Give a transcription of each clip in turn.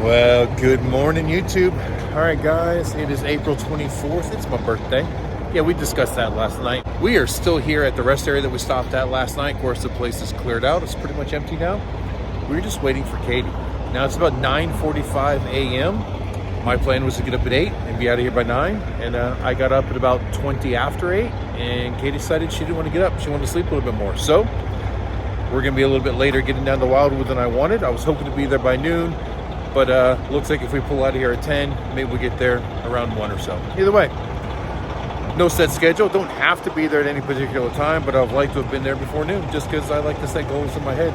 Well, good morning, YouTube. All right, guys, it is April 24th. It's my birthday. Yeah, we discussed that last night. We are still here at the rest area that we stopped at last night. Of course, the place is cleared out. It's pretty much empty now. We're just waiting for Katie. Now, it's about 9:45 a.m. My plan was to get up at 8 and be out of here by 9. And I got up at about 20 after 8. And Katie decided she didn't want to get up. She wanted to sleep a little bit more. So we're going to be a little bit later getting down to Wildwood than I wanted. I was hoping to be there by noon. But looks like if we pull out of here at 10, maybe we get there around 1 or so. Either way, no set schedule. Don't have to be there at any particular time, but I'd like to have been there before noon just because I like to set goals in my head.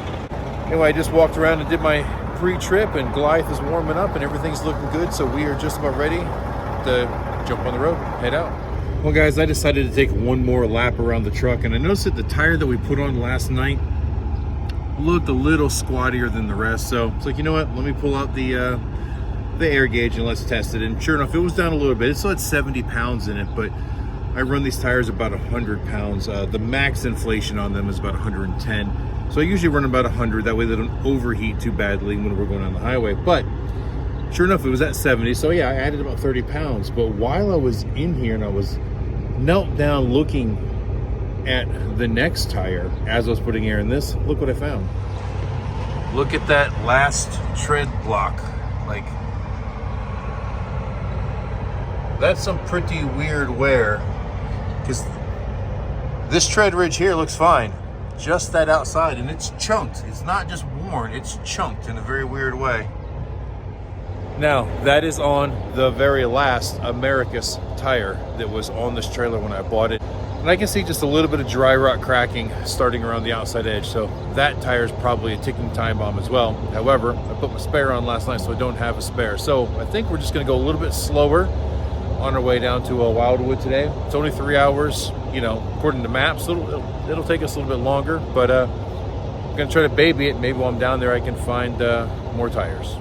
Anyway, I just walked around and did my pre-trip, and Goliath is warming up and everything's looking good. So we are just about ready to jump on the road, head out. Well, guys, I decided to take one more lap around the truck, and I noticed that the tire that we put on last night looked a little squattier than the rest. So it's like, you know what, let me pull out the air gauge and let's test it. And sure enough, it was down a little bit. It still had 70 pounds in it, but I run these tires about 100 pounds. The max inflation on them is about 110. So I usually run about 100. That way they don't overheat too badly when we're going on the highway. But sure enough, it was at 70. So yeah, I added about 30 pounds. But while I was in here and I was knelt down looking at the next tire as I was putting air in this, look what I found. Look at that last tread block. Like, that's some pretty weird wear, because this tread ridge here looks fine, just that outside, and it's chunked. It's not just worn, it's chunked in a very weird way. Now, that is on the very last Americas tire that was on this trailer when I bought it. And I can see just a little bit of dry rot cracking starting around the outside edge. So that tire is probably a ticking time bomb as well. However, I put my spare on last night, so I don't have a spare. So I think we're just gonna go a little bit slower on our way down to Wildwood today. It's only 3 hours, you know, according to maps. It'll take us a little bit longer, but I'm gonna try to baby it. Maybe while I'm down there, I can find more tires.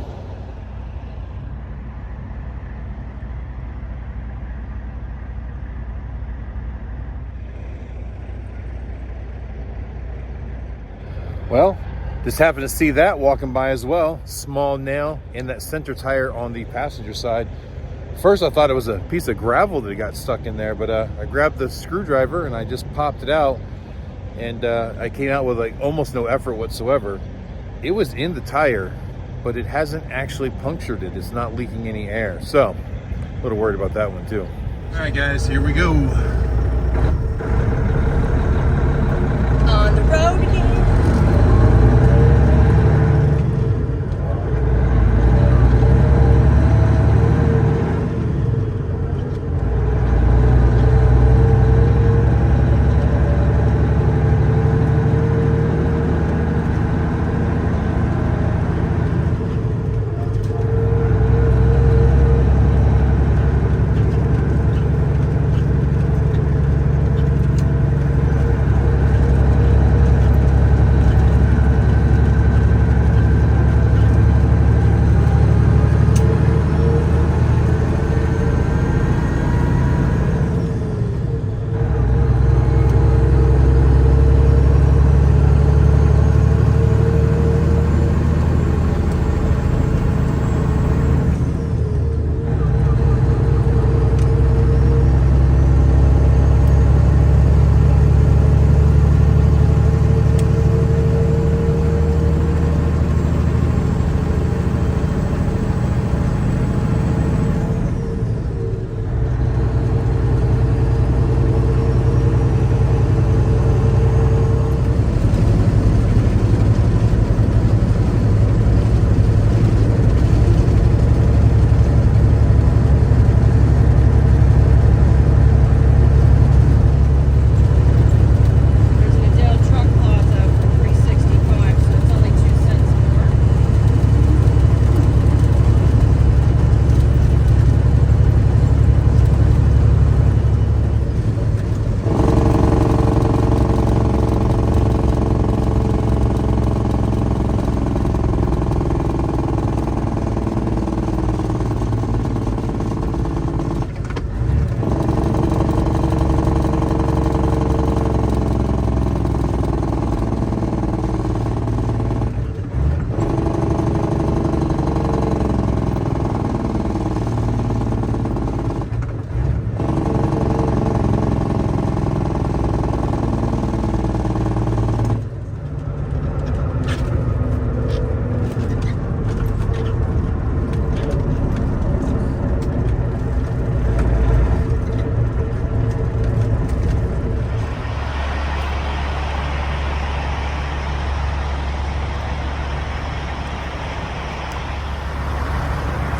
Well, just happened to see that walking by as well. Small nail in that center tire on the passenger side. First, I thought it was a piece of gravel that got stuck in there, but I grabbed the screwdriver and I just popped it out, and I came out with like almost no effort whatsoever. It was in the tire, but it hasn't actually punctured it. It's not leaking any air. So, a little worried about that one too. All right, guys, here we go. On the road again.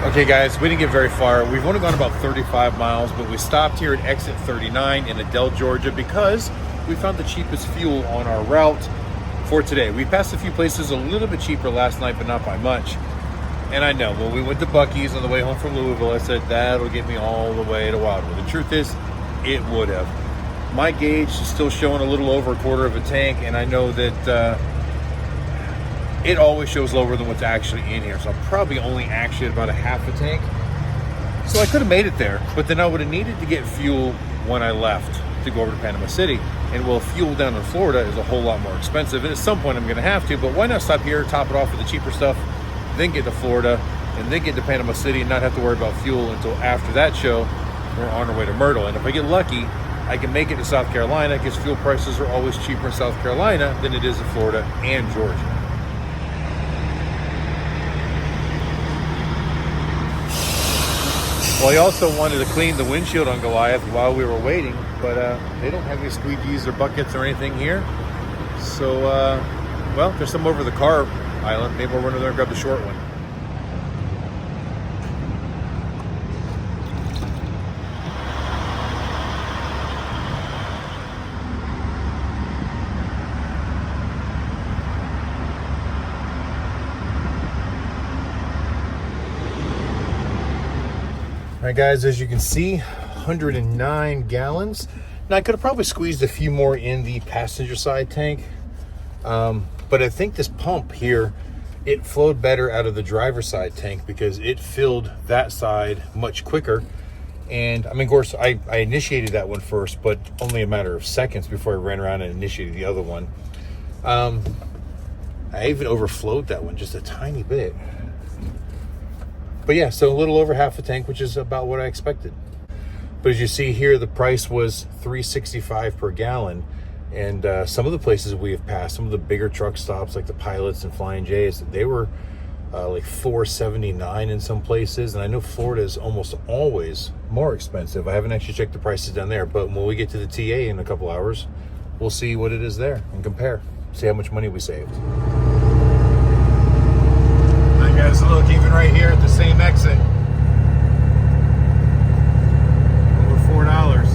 Okay guys, we didn't get very far. We've only gone about 35 miles, but we stopped here at exit 39 in Adel, Georgia because we found the cheapest fuel on our route for today. We passed a few places a little bit cheaper last night, but not by much. And I know, when we went to Buc-ee's on the way home from Louisville, I said, that'll get me all the way to Wildwood. The truth is, it would have. My gauge is still showing a little over a quarter of a tank, and I know that it always shows lower than what's actually in here. So I'm probably only actually at about a half a tank. So I could have made it there, but then I would have needed to get fuel when I left to go over to Panama City. And well, fuel down in Florida is a whole lot more expensive. And at some point I'm gonna have to, but why not stop here, top it off with the cheaper stuff, then get to Florida, and then get to Panama City and not have to worry about fuel until after that show. We're on our way to Myrtle. And if I get lucky, I can make it to South Carolina because fuel prices are always cheaper in South Carolina than it is in Florida and Georgia. Well, I also wanted to clean the windshield on Goliath while we were waiting, but they don't have any squeegees or buckets or anything here. So, well, there's some over the car island. Maybe we'll run over there and grab the short one. All right, guys, as you can see, 109 gallons. Now, I could have probably squeezed a few more in the passenger side tank, but I think this pump here, it flowed better out of the driver's side tank because it filled that side much quicker. And I mean, of course, I initiated that one first, but only a matter of seconds before I ran around and initiated the other one. I even overflowed that one just a tiny bit. But yeah, so a little over half a tank, which is about what I expected. But as you see here, the price was $3.65 per gallon. And some of the places we have passed, some of the bigger truck stops like the Pilots and Flying J's, they were like $4.79 in some places. And I know Florida is almost always more expensive. I haven't actually checked the prices down there, but when we get to the TA in a couple hours, we'll see what it is there and compare, see how much money we saved. Guys, look, even right here at the same exit, over $4.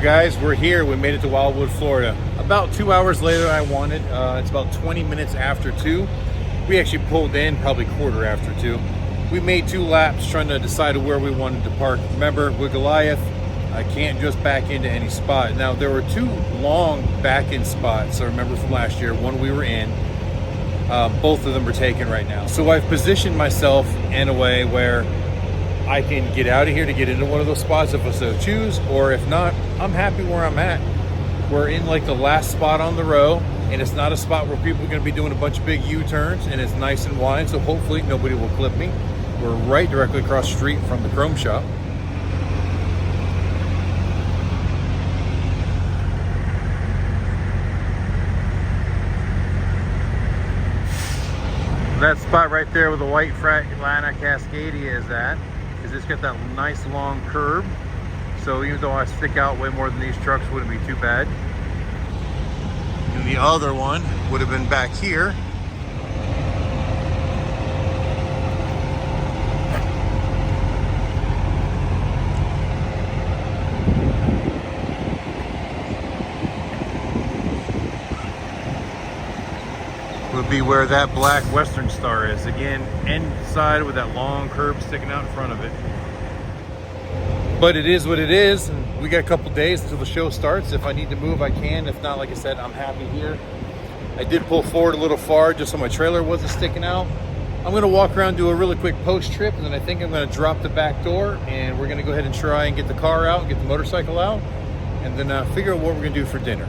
guys, we're here. We made it to Wildwood, Florida. About 2 hours later than I wanted. It's about 20 minutes after 2. We actually pulled in probably quarter after 2. We made 2 laps trying to decide where we wanted to park. Remember, with Goliath, I can't just back into any spot. Now, there were 2 long back-in spots, I remember from last year. One we were in. Both of them are taken right now. So I've positioned myself in a way where I can get out of here to get into one of those spots if I so choose, or if not, I'm happy where I'm at. We're in like the last spot on the row, and it's not a spot where people are going to be doing a bunch of big U-turns, and it's nice and wide, so hopefully nobody will clip me. We're right directly across the street from the Chrome Shop. That spot right there with the white Freightliner Cascadia is at, is it's got that nice long curb. So even though I stick out way more than these trucks, wouldn't be too bad. And the other one would have been back here. Would be where that black Western Star is. Again, inside with that long curb sticking out in front of it. But it is what it is, and we got a couple days until the show starts. If I need to move, I can. If not, like I said, I'm happy here. I did pull forward a little far just so my trailer wasn't sticking out. I'm gonna walk around, do a really quick post trip, and then I think I'm gonna drop the back door, and we're gonna go ahead and try and get the car out, get the motorcycle out, and then figure out what we're gonna do for dinner.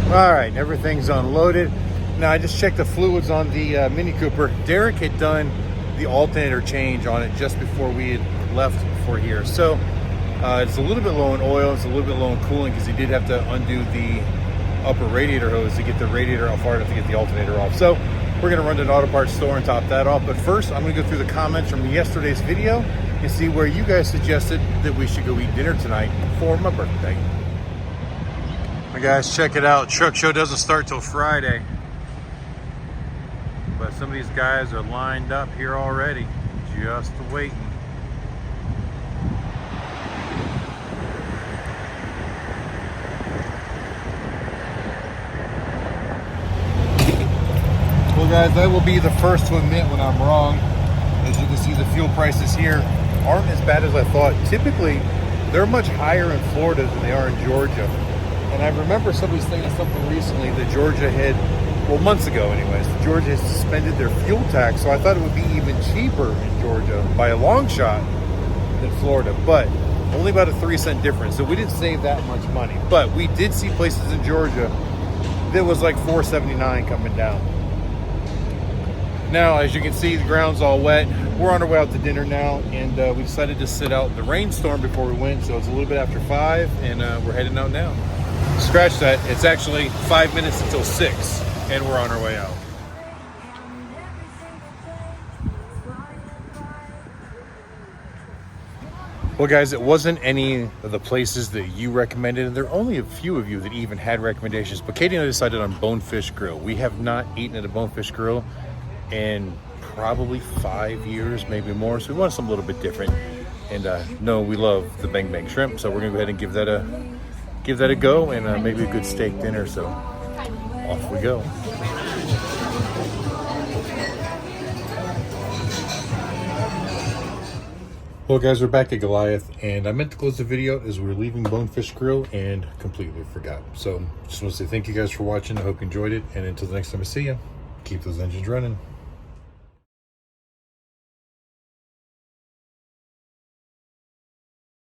All right, everything's unloaded. Now I just checked the fluids on the Mini Cooper. Derek had done the alternator change on it just before we had left for here. So it's a little bit low in oil, it's a little bit low in cooling because he did have to undo the upper radiator hose to get the radiator off hard enough to get the alternator off. So we're gonna run to an auto parts store and top that off. But first, I'm gonna go through the comments from yesterday's video and see where you guys suggested that we should go eat dinner tonight for my birthday. Hey guys, check it out. Truck show doesn't start till Friday. But some of these guys are lined up here already, just waiting. Well guys, I will be the first to admit when I'm wrong. As you can see, the fuel prices here aren't as bad as I thought. Typically, they're much higher in Florida than they are in Georgia. And I remember somebody saying something recently that Georgia had, well, months ago anyways, Georgia has suspended their fuel tax. So I thought it would be even cheaper in Georgia by a long shot than Florida, but only about a 3-cent difference. So we didn't save that much money, but we did see places in Georgia that was like $4.79 coming down. Now, as you can see, the ground's all wet. We're on our way out to dinner now, and we decided to sit out the rainstorm before we went. So it's a little bit after 5, and we're heading out now. Scratch that, it's actually 5 minutes until 6, and we're on our way out. Well guys, it wasn't any of the places that you recommended, and there are only a few of you that even had recommendations, but Katie and I decided on Bonefish Grill. We have not eaten at a Bonefish Grill in probably 5 years, maybe more, so we wanted something a little bit different. And no, we love the Bang Bang Shrimp, so we're gonna go ahead and give that a go, and maybe a good steak dinner, so off we go. Well, guys, we're back at Goliath, and I meant to close the video as we were leaving Bonefish Grill and completely forgot. So just want to say thank you guys for watching. I hope you enjoyed it, and until the next time I see you, keep those engines running.